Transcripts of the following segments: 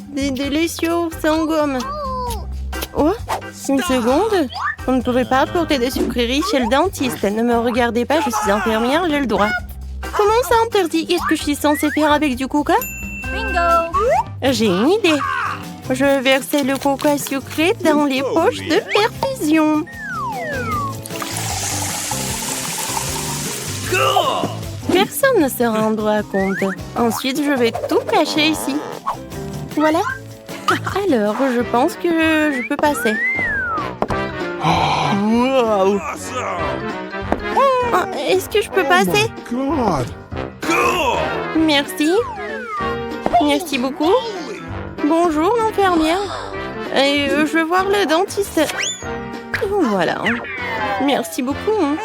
Des délicieux sans gomme. Oh, une seconde. On ne pourrait pas apporter des sucreries chez le dentiste. Ne me regardez pas, je suis infirmière, j'ai le droit. Comment ça interdit? Qu'est-ce que je suis censée faire avec du coca? Bingo! J'ai une idée. Je vais verser le coca sucré dans les poches de perfusion. Personne ne se rendra compte. Ensuite, je vais tout cacher ici. Voilà. Alors, je pense que je peux passer. Wow. Est-ce que je peux passer? Merci. Merci beaucoup. Bonjour, l'infirmière. Et je vais voir le dentiste. Voilà. Merci beaucoup.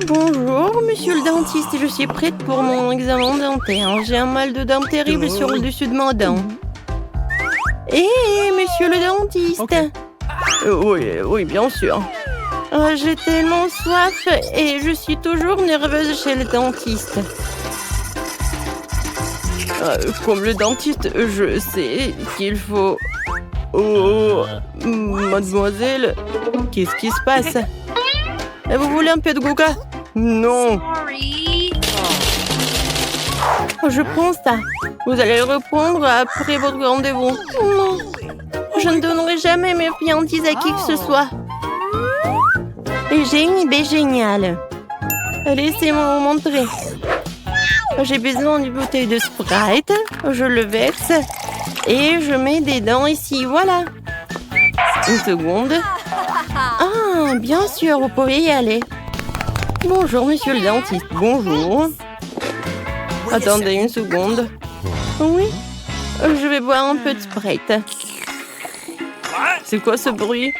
Bonjour, monsieur le dentiste. Je suis prête pour mon examen dentaire. J'ai un mal de dents terrible sur le dessus de ma dent. Hé, monsieur le dentiste. Okay. Oui, bien sûr. J'ai tellement soif et je suis toujours nerveuse chez le dentiste. Comme le dentiste, je sais qu'il faut... Oh, mademoiselle, qu'est-ce qui se passe? Vous voulez un peu de coca? Non. Sorry. Je prends ça. Vous allez le reprendre après votre rendez-vous. Non. Je ne donnerai jamais mes friandises à qui que ce soit. Et j'ai une idée géniale. Laissez-moi vous montrer. J'ai besoin d'une bouteille de Sprite. Je le verse. Et je mets des dents ici. Voilà. Une seconde. Ah, bien sûr, vous pouvez y aller. Bonjour, monsieur le dentiste. Bonjour. Attendez une seconde. Oui, je vais boire un peu de Sprite. C'est quoi ce bruit?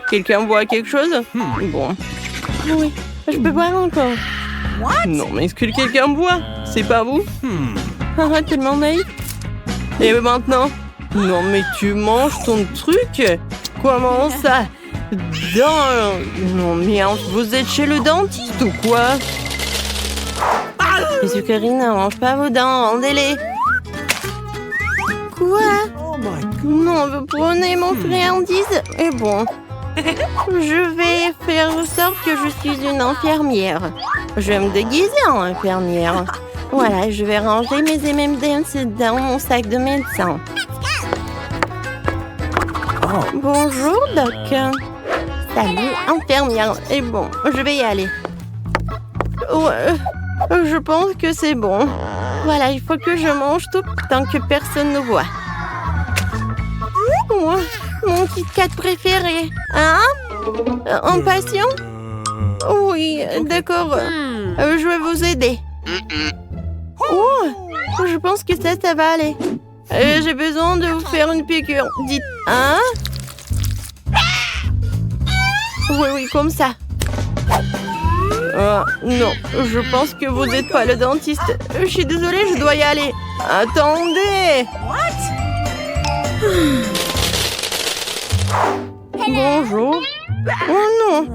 Quelqu'un boit quelque chose? Bon. Oui, je peux boire encore. Non, mais est-ce que quelqu'un boit? C'est pas vous? Ah, tellement naïf. Et maintenant? Non, mais tu manges ton truc? Comment ça? Non, mais vous êtes chez le dentiste ou quoi? Les sucreries ne mangent pas vos dents, rendez-les. Quoi? Non, vous prenez mon friandise? Et bon, je vais faire en sorte que je suis une infirmière. Je vais me déguiser en infirmière. Voilà, je vais ranger mes M&M's dans mon sac de médecin. Bonjour, Doc. Salut, infirmière. Et bon, je vais y aller. Ouais, je pense que c'est bon. Voilà, il faut que je mange tout tant que personne ne voit. Oh, mon Kit Kat préféré. Hein? Un patient? Oui, d'accord. Je vais vous aider. Oh, je pense que ça va aller. J'ai besoin de vous faire une piqûre. Dites, hein? Oui, comme ça. Non, je pense que vous n'êtes pas le dentiste. Je suis désolée, je dois y aller. Attendez! Bonjour. Oh non!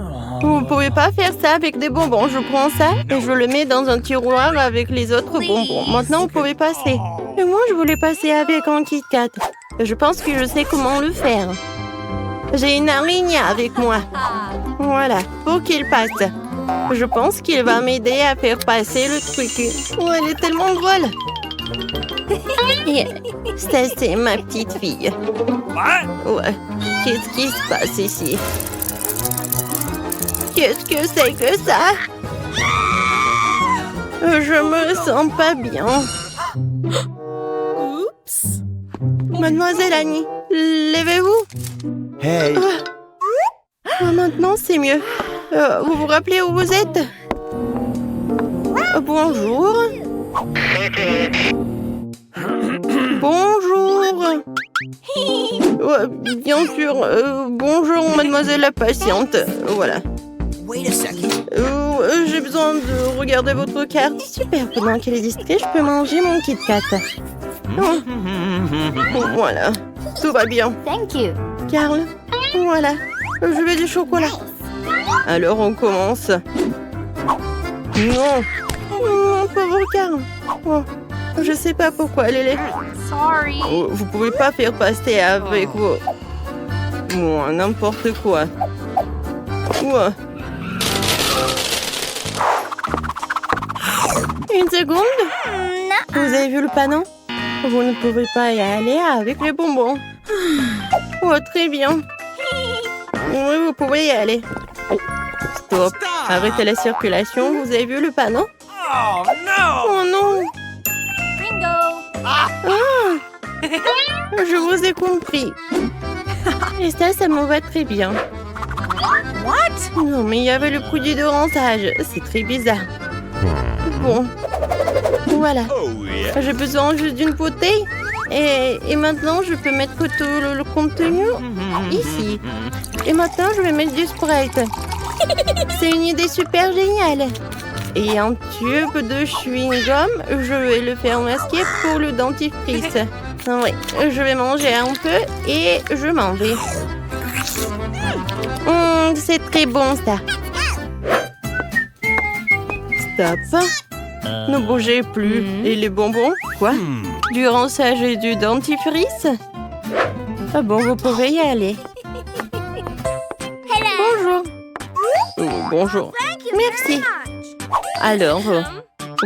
Vous ne pouvez pas faire ça avec des bonbons. Je prends ça et je le mets dans un tiroir avec les autres bonbons. Maintenant, vous pouvez passer. Et moi, je voulais passer avec un Kit Kat. Je pense que je sais comment le faire. J'ai une araignée avec moi. Voilà, pour qu'il passe. Je pense qu'il va m'aider à faire passer le truc. Oh, elle est tellement drôle. Et ça, c'est ma petite fille. Ouais, qu'est-ce qui se passe ici? Qu'est-ce que c'est que ça? Je me sens pas bien. Oups. Mademoiselle Annie, levez-vous. Hey. Maintenant, c'est mieux. Vous vous rappelez où vous êtes? Bonjour. Bonjour. Bien sûr. Bonjour, mademoiselle la patiente. Voilà. J'ai besoin de regarder votre carte. Super, pendant qu'elle est distraite, je peux manger mon Kit Kat. Voilà, tout va bien. Thank you. Carl, voilà, je veux du chocolat. Alors on commence. Non, mon pauvre car. Oh, je sais pas pourquoi, Lélé. Sorry. Oh, vous pouvez pas faire passer avec vos... Oh, n'importe quoi. Oh. Une seconde. Vous avez vu le panneau? Vous ne pouvez pas y aller avec les bonbons. Oh, très bien. Oui, vous pouvez y aller. Stop. Arrêtez la circulation. Vous avez vu le panneau? Oh no! Oh non. Bingo. Ah, je vous ai compris. Et ça me va très bien. What? Non, mais il y avait le produit de rinçage. C'est très bizarre. Bon. Voilà. Oh yeah! J'ai besoin juste d'une bouteille. Et maintenant, je peux mettre tout le contenu ici. Et maintenant, je vais mettre du Sprite. C'est une idée super géniale. Et un tube de chewing-gum, je vais le faire masquer pour le dentifrice. Oui, je vais manger un peu et je m'en vais. C'est très bon, ça. Stop. Ne bougez plus. Et les bonbons? Quoi? Du rinçage et du dentifrice? Ah bon, vous pouvez y aller. Bonjour. Oh, bonjour. Merci. Alors,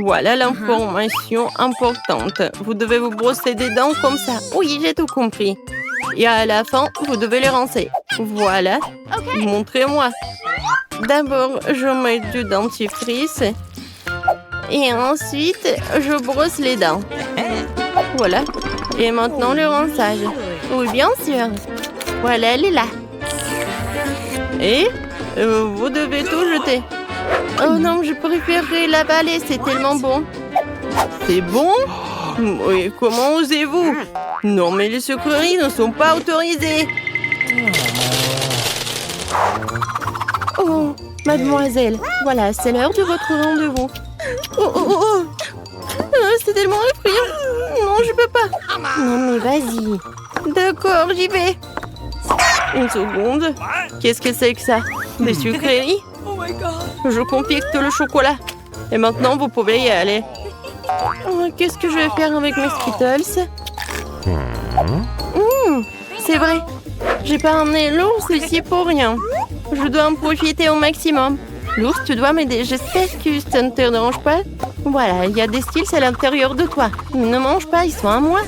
voilà l'information importante. Vous devez vous brosser des dents comme ça. Oui, j'ai tout compris. Et à la fin, vous devez les rincer. Voilà. Montrez-moi. D'abord, je mets du dentifrice. Et ensuite, je brosse les dents. Voilà. Et maintenant, le rinçage. Oui, bien sûr. Voilà, elle est là. Et vous devez tout jeter. Oh non, je préférerais l'avaler, c'est tellement bon. C'est bon? Oui, comment osez-vous? Non, mais les sucreries ne sont pas autorisées. Oh, mademoiselle, voilà, c'est l'heure de votre rendez-vous. Oh, oh, oh, oh. C'est tellement effrayant. Non, je peux pas. Non, mais vas-y. D'accord, j'y vais. Une seconde. Qu'est-ce que c'est que ça? Des sucreries? Je compacte le chocolat. Et maintenant, vous pouvez y aller. Oh, qu'est-ce que je vais faire avec mes Skittles? C'est vrai. J'ai pas emmené l'ours ici pour rien. Je dois en profiter au maximum. L'ours, tu dois m'aider. J'espère que ça ne te dérange pas. Voilà, il y a des Skittles à l'intérieur de toi. Ne mange pas, ils sont à moi.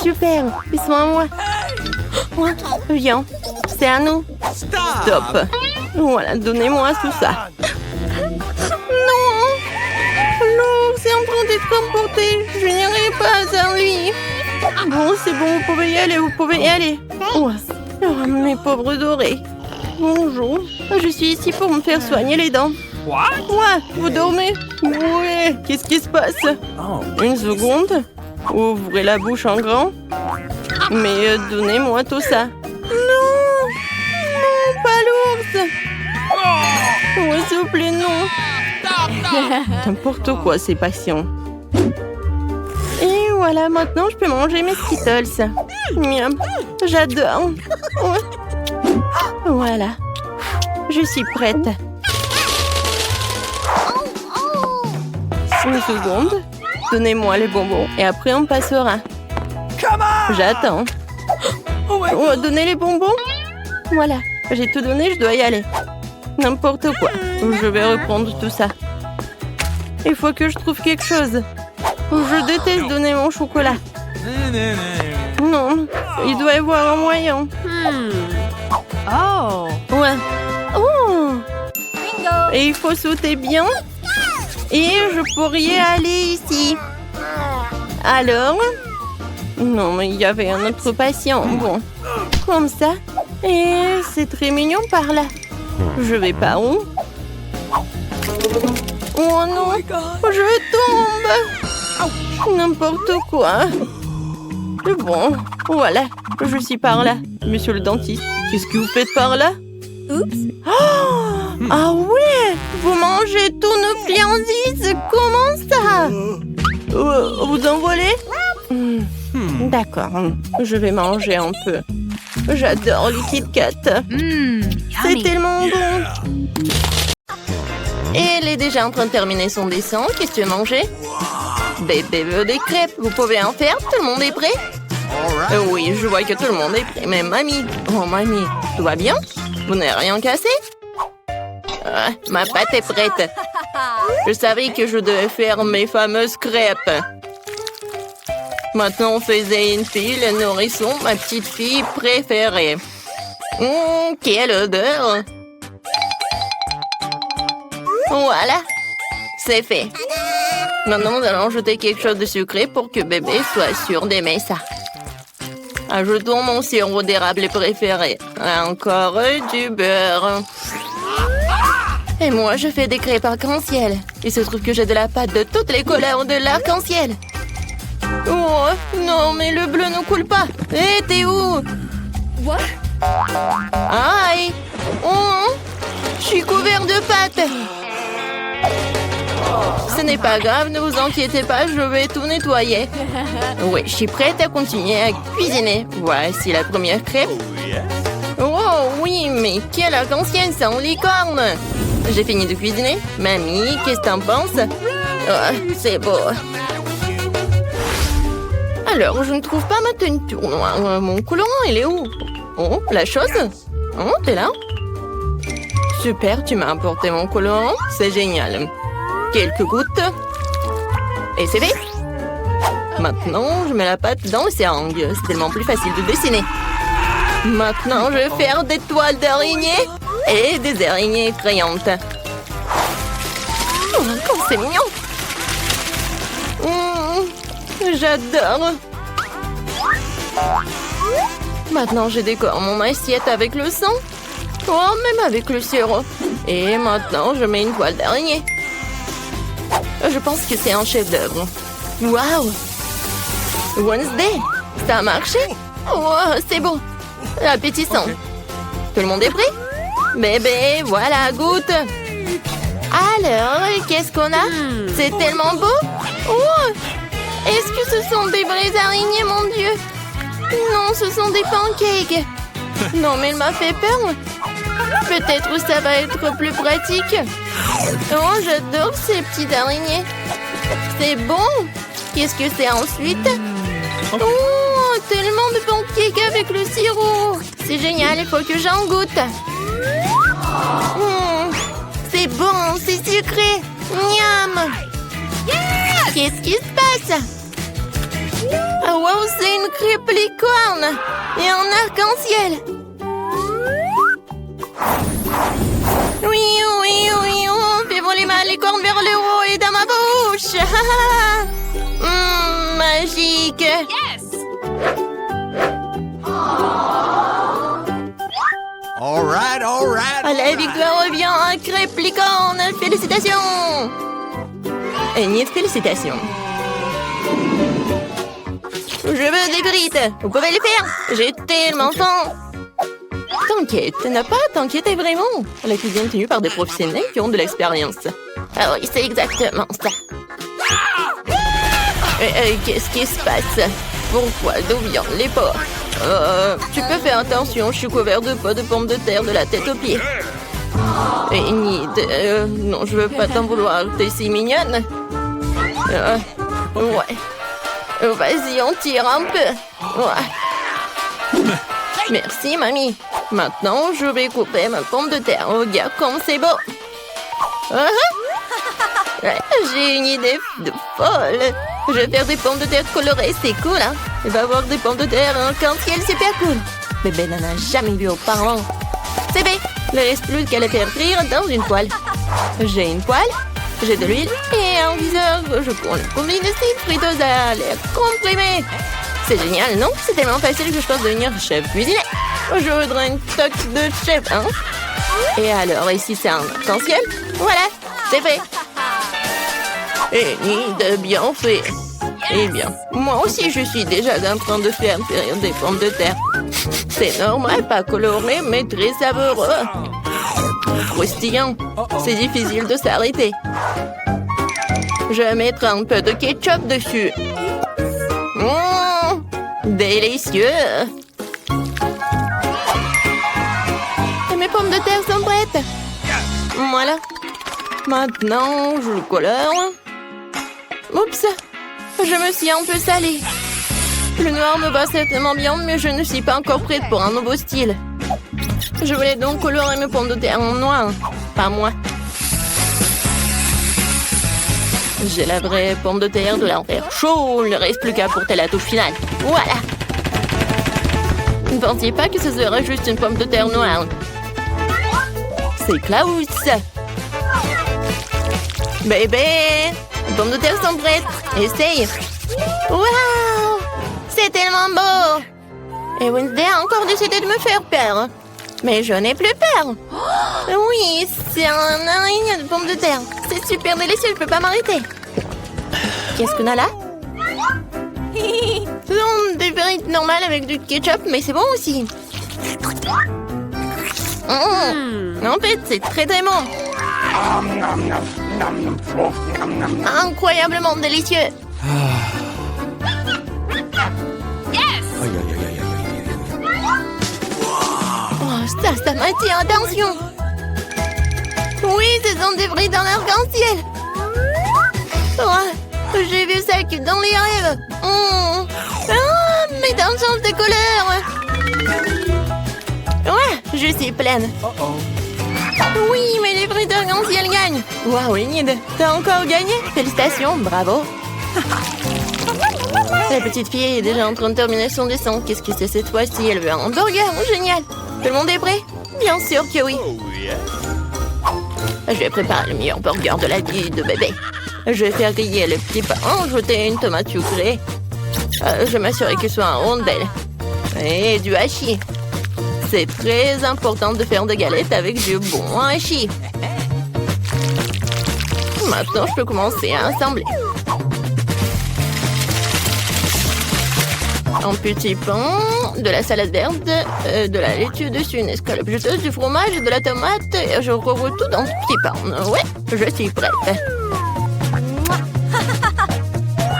Super, ils sont à moi. Ouais, viens, c'est à nous. Stop. Voilà, donnez-moi tout ça. Non, l'ours est en train d'être emporté. Je n'irai pas à lui. Bon, c'est bon, vous pouvez y aller, vous pouvez y aller. Ouais. Oh, mes pauvres dorés. Bonjour, je suis ici pour me faire soigner les dents. What? Ouais, vous dormez? Ouais, qu'est-ce qui se passe? Une seconde. Ouvrez la bouche en grand. Mais donnez-moi tout ça. Non! Non, pas l'ours! Ouais, s'il vous plaît, non. N'importe quoi, ces patients. Et voilà, maintenant, je peux manger mes Skittles. Miam, j'adore. Ouais. Voilà. Je suis prête. Une seconde. Donnez-moi les bonbons et après on passera. J'attends. Oh, donnez les bonbons. Voilà, j'ai tout donné, je dois y aller. N'importe quoi. Je vais reprendre tout ça. Il faut que je trouve quelque chose. Je déteste donner mon chocolat. Non, il doit y avoir un moyen. Oh. Ouais. Oh. Bingo. Et il faut sauter bien. Et je pourrais y aller ici. Alors? Non, mais il y avait un autre patient. Bon, comme ça. Et c'est très mignon par là. Je vais par où? Oh non, je tombe. N'importe quoi. Bon, voilà, je suis par là. Monsieur le dentiste, qu'est-ce que vous faites par là? Oups. Oh, ah ouais, vous mangez tous nos friandises. Comment ça? Vous en volez? D'accord, je vais manger un peu. J'adore les Kit Kat. C'est Yummy. tellement bon. Elle est déjà en train de terminer son dessin. Qu'est-ce que tu veux manger? Bébé veut des crêpes. Vous pouvez en faire? Tout le monde est prêt? Oui, je vois que tout le monde est prêt. Mais mamie, oh mamie, tout va bien? Vous n'avez rien cassé? Ma pâte est prête. Je savais que je devais faire mes fameuses crêpes. Maintenant, on faisait une fille, le nourrisson, ma petite fille préférée. Quelle odeur! Voilà, c'est fait. Maintenant, nous allons ajouter quelque chose de sucré pour que bébé soit sûr d'aimer ça. Ajoutons mon sirop d'érable préféré. Encore du beurre. Et moi, je fais des crêpes arc-en-ciel. Il se trouve que j'ai de la pâte de toutes les couleurs de l'arc-en-ciel. Oh, non, mais le bleu ne coule pas. Hé, t'es où? What? Aïe! Oh, je suis couvert de pâte. Ce n'est pas grave, ne vous inquiétez pas, je vais tout nettoyer. Oui, je suis prête à continuer à cuisiner. Voici la première crêpe. Oh oui, mais quelle arc-en-ciel, ça en licorne! J'ai fini de cuisiner. Mamie, qu'est-ce que t'en penses? Oh, c'est beau. Alors, je ne trouve pas ma teinture noire. Mon colorant, il est où? Oh, la chose? Oh, t'es là? Super, tu m'as apporté mon colorant. C'est génial. Quelques gouttes. Et c'est fait. Maintenant, je mets la pâte dans le seringue. C'est tellement plus facile de dessiner. Maintenant, je vais faire des toiles d'araignée et des araignées effrayantes. Oh, comme c'est mignon! J'adore! Maintenant, je décore mon assiette avec le sang. Oh, même avec le sirop. Et maintenant, je mets une toile d'araignée. Je pense que c'est un chef-d'œuvre. Waouh! Wednesday, ça a marché? Oh, c'est bon. Appétissant. Tout le monde est prêt? Bébé, voilà, goûte. Alors, qu'est-ce qu'on a? C'est tellement beau. Oh! Est-ce que ce sont des vraies araignées, mon Dieu? Non, ce sont des pancakes. Non, mais il m'a fait peur. Peut-être ça va être plus pratique. Oh, j'adore ces petites araignées. C'est bon. Qu'est-ce que c'est ensuite? Oh, tellement de pancakes avec le sirop. C'est génial, il faut que j'en goûte. C'est bon, c'est sucré. Miam. Qu'est-ce qui se passe? Oh, wow, c'est une crêpe licorne et un arc-en-ciel. Oui, oui, oui, on fait voler ma licorne vers le haut et dans ma bouche. Magique. Yes! All right, all right. La victoire revient à crêpe licorne. Félicitations. Et ni de félicitations. Je veux des frites. Vous pouvez les faire. J'ai tellement faim. T'inquiète, n'a pas à t'inquiéter vraiment. La cuisine est tenue par des professionnels qui ont de l'expérience. Ah oui, c'est exactement ça. Qu'est-ce qui se passe? Pourquoi? D'où viennent les porcs? Tu peux faire attention, je suis couvert de pots de pommes de terre de la tête aux pieds. Et non, je veux pas t'en vouloir, t'es si mignonne. Ouais. Vas-y, on tire un peu. Ouais. Merci, mamie. Maintenant, je vais couper ma pomme de terre. Regarde comme c'est beau. J'ai une idée de folle. Je vais faire des pommes de terre colorées, c'est cool, hein? Il va y avoir des pommes de terre en arc-en-ciel, super cool. Bébé n'en a jamais vu auparavant. C'est fait. Il ne reste plus qu'à les faire frire dans une poêle. J'ai une poêle, j'ai de l'huile et un viseur. Je prends le combine de friteuse à l'air comprimé. C'est génial, non? C'est tellement facile que je pense devenir chef cuisinier. Je voudrais une toque de chef, hein? Et alors, ici, c'est un arc-en-ciel. Voilà, c'est fait. Et ni de bien fait. Eh bien, moi aussi, je suis déjà en train de faire frire des pommes de terre. C'est normal, pas coloré, mais très savoureux. Croustillant. C'est difficile de s'arrêter. Je vais mettre un peu de ketchup dessus. Délicieux. Et mes pommes de terre sont prêtes. Voilà. Maintenant, je le colore. Oups, je me suis un peu salée. Le noir me va certainement bien, mais je ne suis pas encore prête pour un nouveau style. Je voulais donc colorer mes pommes de terre en noir. Pas moi. J'ai la vraie pomme de terre de l'enfer chaud. Il ne reste plus qu'à apporter la touche finale. Voilà. Ne pensiez pas que ce serait juste une pomme de terre noire. C'est Klaus. Bébé, les pommes de terre sont prêtes. Essaye. Waouh, c'est tellement beau. Et Wednesday a encore décidé de me faire peur. Mais je n'ai plus peur. Oui, c'est un araignée de pommes de terre. C'est super délicieux, je peux pas m'arrêter. Qu'est-ce qu'on a là? Des frites normales avec du ketchup, mais c'est bon aussi. En fait, c'est très très bon. Incroyablement délicieux. Oh, ça m'attire, attention. Oui, ce sont des frites en arc-en-ciel. Oh, j'ai vu ça que dans les rêves. Ah, mes dents changent de couleur. Ouais, je suis pleine. Oui, mais les frites arc-en-ciel gagnent. Waouh, Enid, t'as encore gagné? Félicitations, bravo. La petite fille est déjà en train de terminer son dessin. Qu'est-ce que c'est cette fois-ci? Elle veut un hamburger. Génial. Tout le monde est prêt? Bien sûr que oui. Je vais préparer le meilleur burger de la vie de bébé. Je vais faire griller le petit pain, ajouter une tomate sucrée. Je vais m'assurer qu'il soit en rondelle. Et du hachis. C'est très important de faire des galettes avec du bon hachis. Maintenant, je peux commencer à assembler. Un petit pain, de la salade verte, de la laitue dessus, une escalope juteuse, du fromage et de la tomate. Et je recouvre tout dans ce petit pain. Ouais, je suis prête.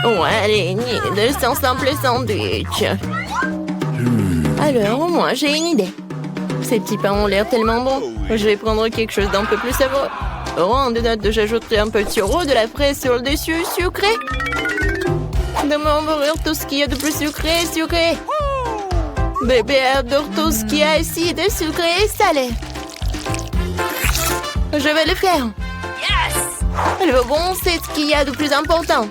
Ouais, allez, de son simple sandwich. Alors, au moins, j'ai une idée. Ces petits pains ont l'air tellement bons. Je vais prendre quelque chose d'un peu plus savoureux. Oh, en note, j'ajouterai un peu de sirop, de la fraise sur le dessus, sucré. De m'envoyer tout ce qu'il y a de plus sucré et sucré. Bébé adore tout ce qui est acide, sucré et salé. Je vais le faire. Le bon, c'est ce qu'il y a de plus important.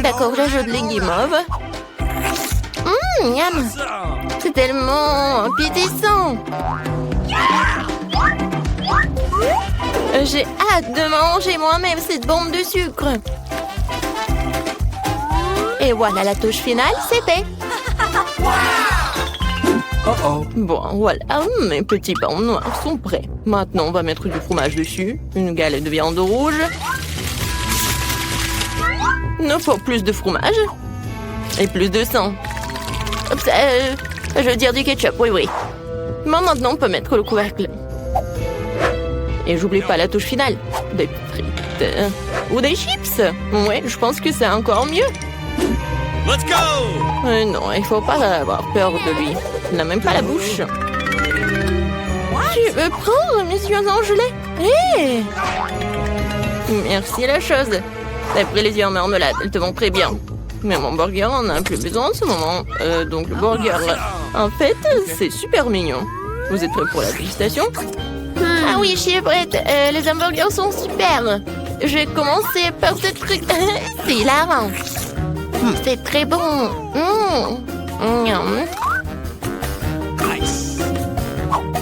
D'accord, j'ajoute les guimauves. Miam. C'est tellement appétissant. J'ai hâte de manger moi-même cette bombe de sucre. Et voilà la touche finale, c'est fait. Bon, voilà, mes petits pains noirs sont prêts. Maintenant, on va mettre du fromage dessus, une galette de viande rouge. Il nous faut plus de fromage et plus de sang. Je veux dire du ketchup, oui. Mais maintenant, on peut mettre le couvercle. Et j'oublie pas la touche finale. Des frites ou des chips. Ouais, je pense que c'est encore mieux. Let's go! Non, il faut pas avoir peur de lui. Il n'a même pas la bouche. Tu veux prendre mes yeux engelés? Hé! Merci la chose. D'après les yeux en marmelade, elles te vont très bien. Mais mon burger en a plus besoin en ce moment. Donc le burger, en fait, c'est super mignon. Vous êtes prêts pour la dégustation? Ah oui, je suis prête. Les hamburgers sont super. Je vais commencer par ce truc. C'est hilarant. C'est très bon.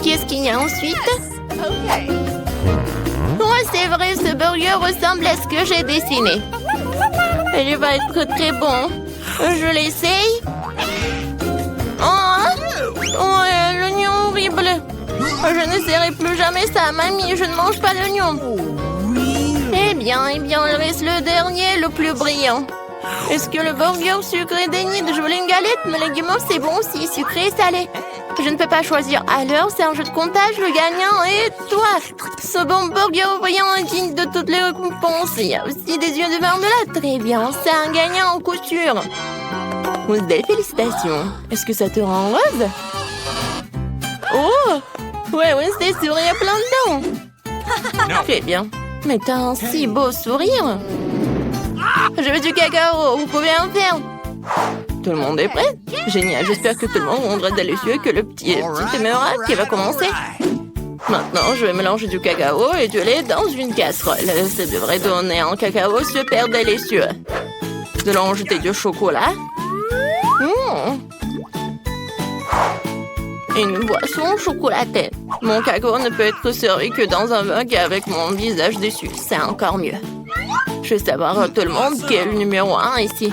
Qu'est-ce qu'il y a ensuite? Oh, c'est vrai, ce burger ressemble à ce que j'ai dessiné. Il va être très bon. Je l'essaye. Oh, l'oignon horrible. Je ne serai plus jamais ça, mamie. Je ne mange pas l'oignon. Eh bien, il reste le dernier, le plus brillant. Est-ce que le burger sucré d'Enid? Je voulais une galette, mais les guimauves, c'est bon aussi, sucré et salé. Je ne peux pas choisir. Alors, c'est un jeu de comptage, le gagnant est toi. Ce bon burger brillant est digne de toutes les récompenses. Il y a aussi des yeux de marmelade. Très bien, c'est un gagnant en couture. Wednesday, félicitations. Est-ce que ça te rend heureuse? Oh! Ouais, Wednesday sourit à plein de dents. Très bien. Mais t'as un si beau sourire. Je veux du cacao, vous pouvez en faire. Tout le monde est prêt? Génial, j'espère que tout le monde rendra délicieux et que le petit éphéméral qui va commencer. Maintenant, je vais mélanger du cacao et du lait dans une casserole. Ça devrait donner un cacao super délicieux. Nous allons ajouter du chocolat. Une boisson chocolatée. Mon cacao ne peut être servi que dans un mug avec mon visage dessus. C'est encore mieux. Je veux savoir tout le monde qui est le numéro 1 ici.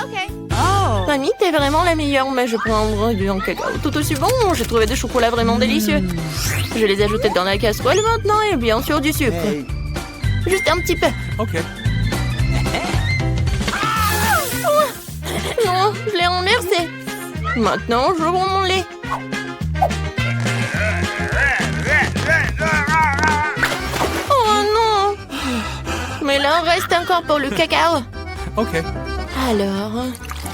Oh. Mamie, t'es vraiment la meilleure, mais je prendrai du cacao tout aussi bon. J'ai trouvé des chocolats vraiment délicieux. Je les ai ajoutés dans la casserole maintenant et bien sûr du sucre. Juste un petit peu. OK. Non, je l'ai renversé. Maintenant, je prends mon lait. Oh non! Mais là, reste encore pour le cacao. OK. Alors...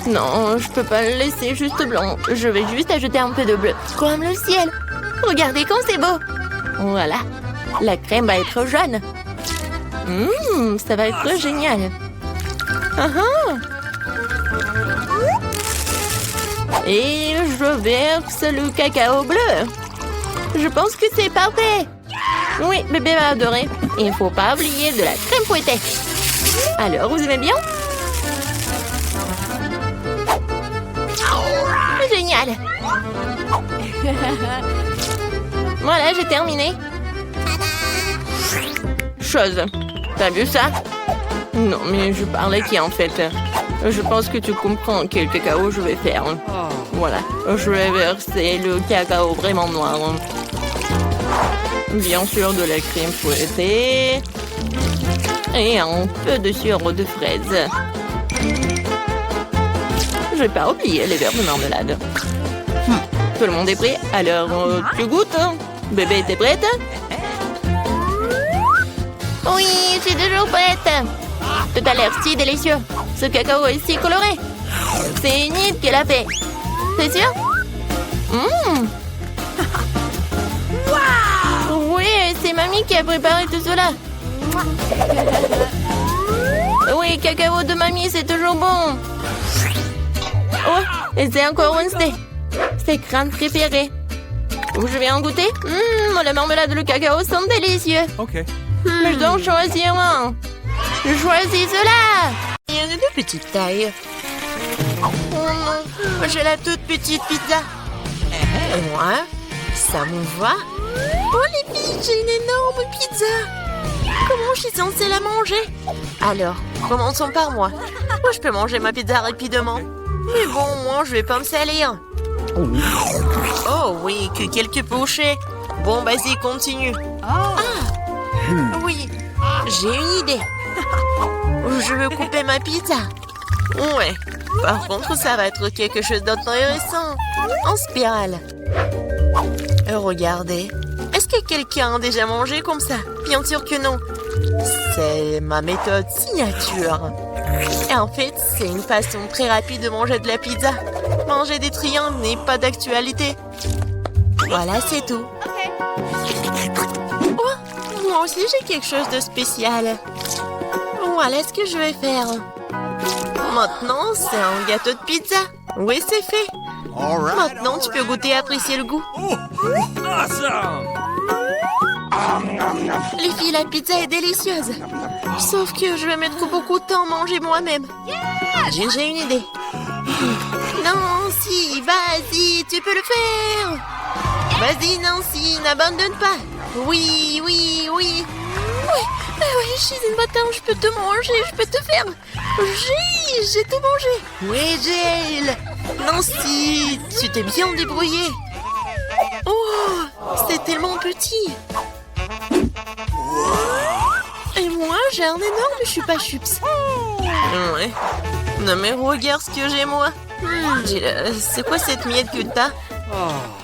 Non, je peux pas le laisser juste blanc. Je vais juste ajouter un peu de bleu. Comme le ciel. Regardez comme c'est beau. Voilà. La crème va être jaune. Ça va être génial. Et je verse le cacao bleu. Je pense que c'est parfait. Oui, bébé va adorer. Il ne faut pas oublier de la crème fouettée. Alors, vous aimez bien? Génial. Voilà, j'ai terminé. Chose. T'as vu ça? Non, mais je parlais qui en fait. Je pense que tu comprends quel cacao je vais faire. Voilà, je vais verser le cacao vraiment noir. Bien sûr, de la crème fouettée. Et un peu de sirop de fraise. Je vais pas oublier les verres de marmelade. Tout le monde est prêt? Alors, tu goûtes? Bébé, t'es prête? Oui, je suis toujours prête. Tout a l'air si délicieux. Ce cacao est si coloré. C'est Enid qui l'a fait. C'est sûr? Oui, c'est mamie qui a préparé tout cela. Oui, cacao de mamie, c'est toujours bon. Oh, et c'est encore Wednesday. Ses crânes préférées. Je vais en goûter. La marmelade et le cacao sont délicieux. OK. Mais je dois en choisir un. Je choisis cela. Il y en a de petite taille. Oh non, j'ai la toute petite pizza. Et moi, ça me va. Oh les filles, j'ai une énorme pizza. Comment je suis censée la manger? Alors, commençons par moi. Moi, je peux manger ma pizza rapidement. Mais bon, moi, je vais pas me salir. Oh oui, que quelques bouchées. Bon, vas-y, continue. Oui, j'ai une idée. Je veux couper ma pizza. Ouais, par contre, ça va être quelque chose d'intéressant. En spirale. Regardez. Est-ce que quelqu'un a déjà mangé comme ça? Bien sûr que non. C'est ma méthode signature. Et en fait, c'est une façon très rapide de manger de la pizza. Manger des triangles n'est pas d'actualité. Voilà, c'est tout. Oh, moi aussi, j'ai quelque chose de spécial. Voilà ce que je vais faire. Maintenant, c'est un gâteau de pizza. Oui, c'est fait. Maintenant, tu peux goûter et apprécier le goût. Awesome! Les filles, la pizza est délicieuse. Sauf que je vais mettre beaucoup de temps à manger moi-même. J'ai une idée. Nancy, vas-y, tu peux le faire. Vas-y, Nancy, n'abandonne pas. Oui, oui, oui. Oui, je suis une bâtarde, je peux te manger, je peux te faire. J'ai tout mangé. Oui, Jill. Nancy, tu t'es bien débrouillée. Oh, c'est tellement petit. Et moi, j'ai un énorme chupa-chups. Ouais. Non mais regarde ce que j'ai moi. Jill, c'est quoi cette miette que t'as?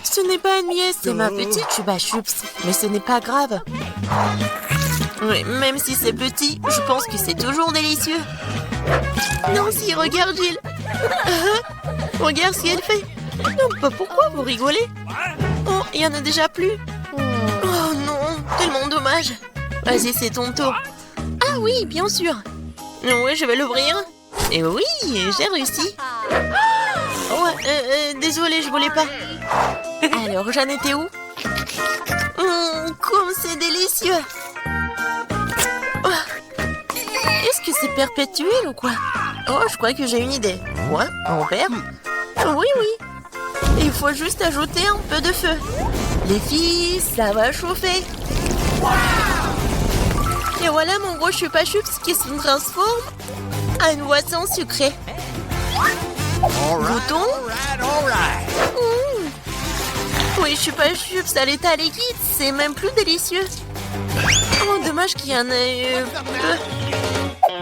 Ce n'est pas une miette, c'est ma petite chupa-chups. Mais ce n'est pas grave. Oui, même si c'est petit, je pense que c'est toujours délicieux. Nancy, regarde Jill. Regarde ce qu'elle fait. Non, pourquoi vous rigolez? Oh, il y en a déjà plus. Oh non, tellement dommage. Vas-y, c'est ton tour. Ah oui, bien sûr. Oui, je vais l'ouvrir. Et oui, j'ai réussi. Ouais, désolée, je voulais pas. Alors, j'en étais où? Comme c'est délicieux. Oh. Est-ce que c'est perpétuel ou quoi? Oh, je crois que j'ai une idée. Quoi? En verre? Oui, oui. Il faut juste ajouter un peu de feu. Les filles, ça va chauffer. Et voilà mon gros chupa chups qui se transforme en une boisson sucrée. Goûtons. Oui, chupa chups à l'état liquide, c'est même plus délicieux. Oh, dommage qu'il y en ait peu.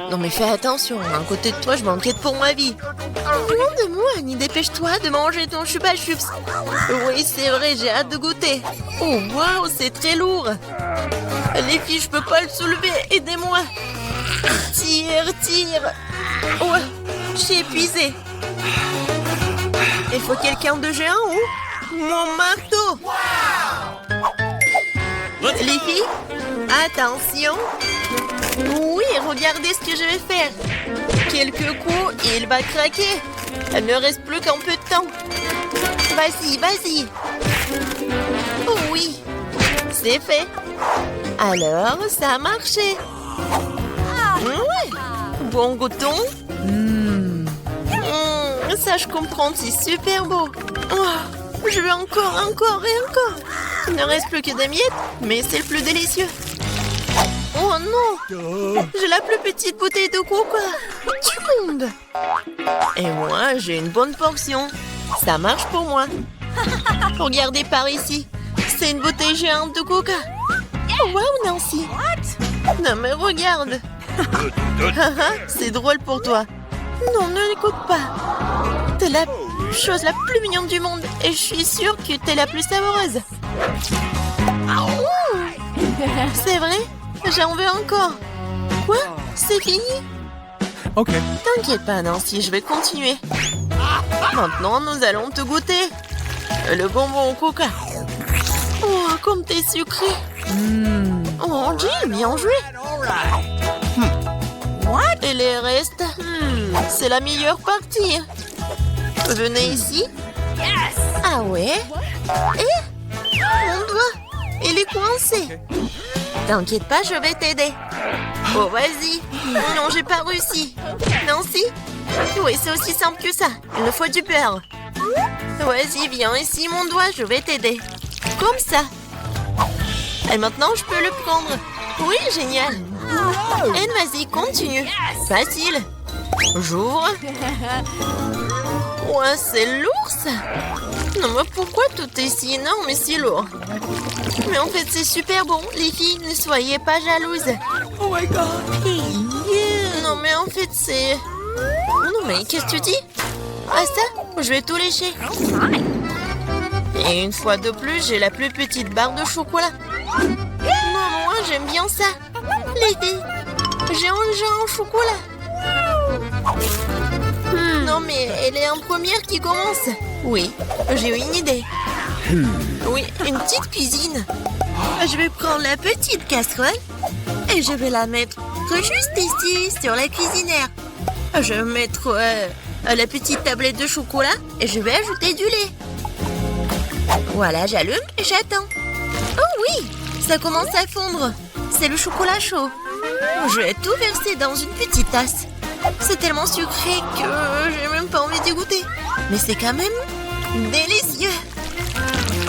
Non mais fais attention, à côté de toi, je m'inquiète pour ma vie. Non de moi, Annie, dépêche-toi de manger ton chupa chups. Oui, c'est vrai, j'ai hâte de goûter. Oh, waouh, c'est très lourd. Les filles, je peux pas le soulever, aidez-moi. Tire, tire. Ouais, je suis épuisée. Il faut quelqu'un de géant ou mon marteau. Les filles, attention. Oui, regardez ce que je vais faire. Quelques coups et il va craquer. Il ne reste plus qu'un peu de temps. Vas-y, vas-y. Oh oui, c'est fait. Alors, ça a marché. Ouais. Bon, goûtons. Ça, je comprends, c'est super beau. Oh, je veux encore et encore. Il ne reste plus que des miettes, mais c'est le plus délicieux. Oh non! J'ai la plus petite bouteille de coca du monde. Et moi, j'ai une bonne portion. Ça marche pour moi. Regardez par ici. C'est une bouteille géante de coca. Oh, wow, Nancy. Non, mais regarde. C'est drôle pour toi. Non, ne l'écoute pas. T'es la chose la plus mignonne du monde. Et je suis sûre que t'es la plus savoureuse. C'est vrai? J'en veux encore. Quoi? C'est fini? Ok. T'inquiète pas, Nancy, je vais continuer. Maintenant, nous allons te goûter. Le bonbon au coca. Oh, comme t'es sucré. Oh, Jill, bien joué. What? Et les restes? C'est la meilleure partie. Venez ici. Ah ouais? Eh? Mon doigt, il est coincé. T'inquiète pas, je vais t'aider. Oh, vas-y. Non, j'ai pas réussi. Nancy? Oui, c'est aussi simple que ça. Il me faut du beurre. Vas-y, viens ici, mon doigt, je vais t'aider. Comme ça. Et maintenant, je peux le prendre. Oui, génial. Et vas-y, continue. Facile. J'ouvre. Ouais, c'est lourd, ça. Non, mais pourquoi tout est si énorme et si lourd? Mais en fait, c'est super bon. Les filles, ne soyez pas jalouses. Oh my god. Non, mais en fait, c'est... Non, mais qu'est-ce que tu dis? Ah, ça? Je vais tout lécher. Et une fois de plus, j'ai la plus petite barre de chocolat. Non, moi, j'aime bien ça. Les filles, j'ai un chocolat. Non, mais elle est en première qui commence. Oui, j'ai une idée. Oui, une petite cuisine. Je vais prendre la petite casserole et je vais la mettre juste ici, sur la cuisinière. Je vais mettre la petite tablette de chocolat et je vais ajouter du lait. Voilà, j'allume et j'attends. Oh oui, ça commence à fondre. C'est le chocolat chaud. Je vais tout verser dans une petite tasse. C'est tellement sucré que j'ai même pas envie d'y goûter. Mais c'est quand même délicieux.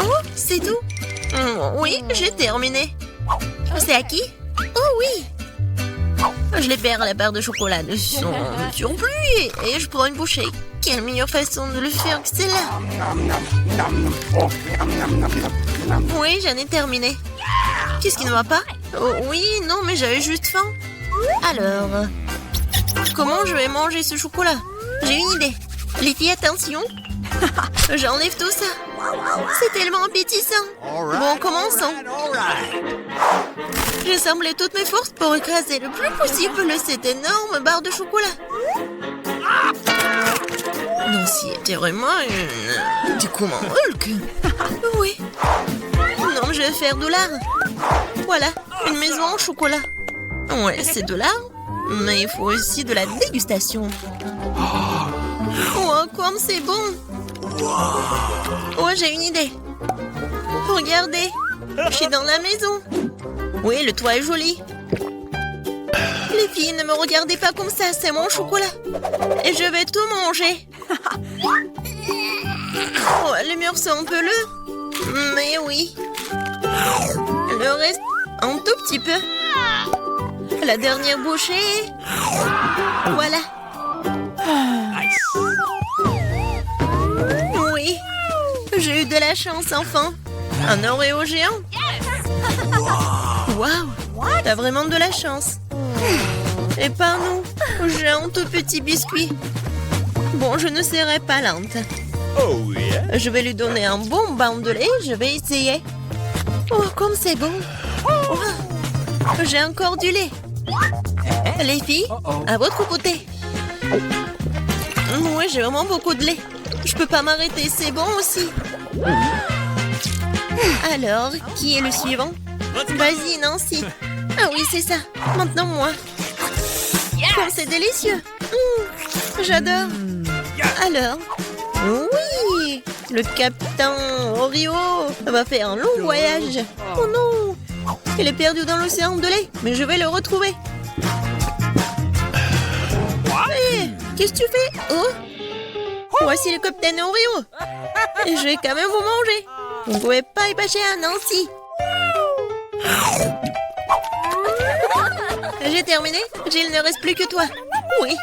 Oh, c'est tout. Oui, j'ai terminé. C'est à qui? Oh oui. Je les perds la barre de chocolat de son surplus et je prends une bouchée. Quelle meilleure façon de le faire que celle-là? Oui, j'en ai terminé. Qu'est-ce qui ne va pas? Oh, oui, non, mais j'avais juste faim. Alors, comment je vais manger ce chocolat? J'ai une idée. Les filles, attention. J'enlève tout ça. C'est tellement appétissant. Bon, commençons. J'ai semblé toutes mes forces pour écraser le plus possible cette énorme barre de chocolat. Nancy était vraiment une... Du coup, mon Hulk. Oui. Non, je vais faire de l'art. Voilà, Une maison en chocolat. Ouais, c'est de l'art. Mais il faut aussi de la dégustation. Oh, comme c'est bon. Oh, j'ai une idée. Regardez, je suis dans la maison. Oui, le toit est joli. Les filles, ne me regardez pas comme ça, c'est mon chocolat. Et je vais tout manger. Oh, les murs sont un peu lourds. Mais oui. Le reste, un tout petit peu. La dernière bouchée. Voilà. Oui. J'ai eu de la chance, enfin. Un Oreo géant. Waouh. T'as vraiment de la chance. Et pas nous. J'ai un tout petit biscuit. Bon, je ne serai pas lente. Oh yeah. Je vais lui donner un bon bain de lait. Je vais essayer. Oh, comme c'est bon. Oh, j'ai encore du lait. Les filles, à votre côté. Oui, j'ai vraiment beaucoup de lait. Je peux pas m'arrêter, c'est bon aussi. Alors, qui est le suivant? Vas-y, Nancy. Ah oui, c'est ça. Maintenant, moi. Comme c'est délicieux. J'adore. Alors, oui, le capitaine Oreo va faire un long voyage. Oh non, il est perdu dans l'océan de lait, mais je vais le retrouver. Hé, qu'est-ce que tu fais? Oh, voici le capitaine Oreo. Et je vais quand même vous manger. Vous ne pouvez pas y passer à Nancy. J'ai terminé. Jill, ne reste plus que toi. Oui.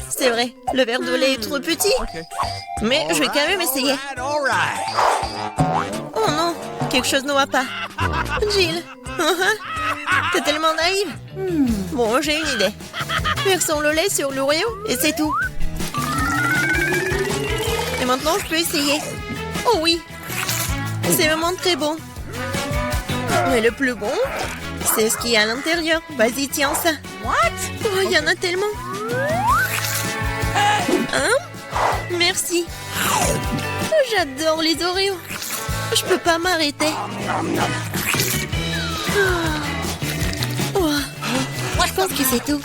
C'est vrai, le verre de lait est trop petit. Mais je vais quand même essayer. Oh non, quelque chose ne va pas. Jill, t'es tellement naïve. Bon, j'ai une idée. Versons le lait sur l'Oreo et c'est tout. Et maintenant, je peux essayer. Oh oui, c'est vraiment très bon. Mais le plus bon, c'est ce qu'il y a à l'intérieur. Vas-y, tiens ça. Oh, il y en a tellement. Hein? Merci. J'adore les Oreos. Je peux pas m'arrêter. Oh. Je pense que c'est tout.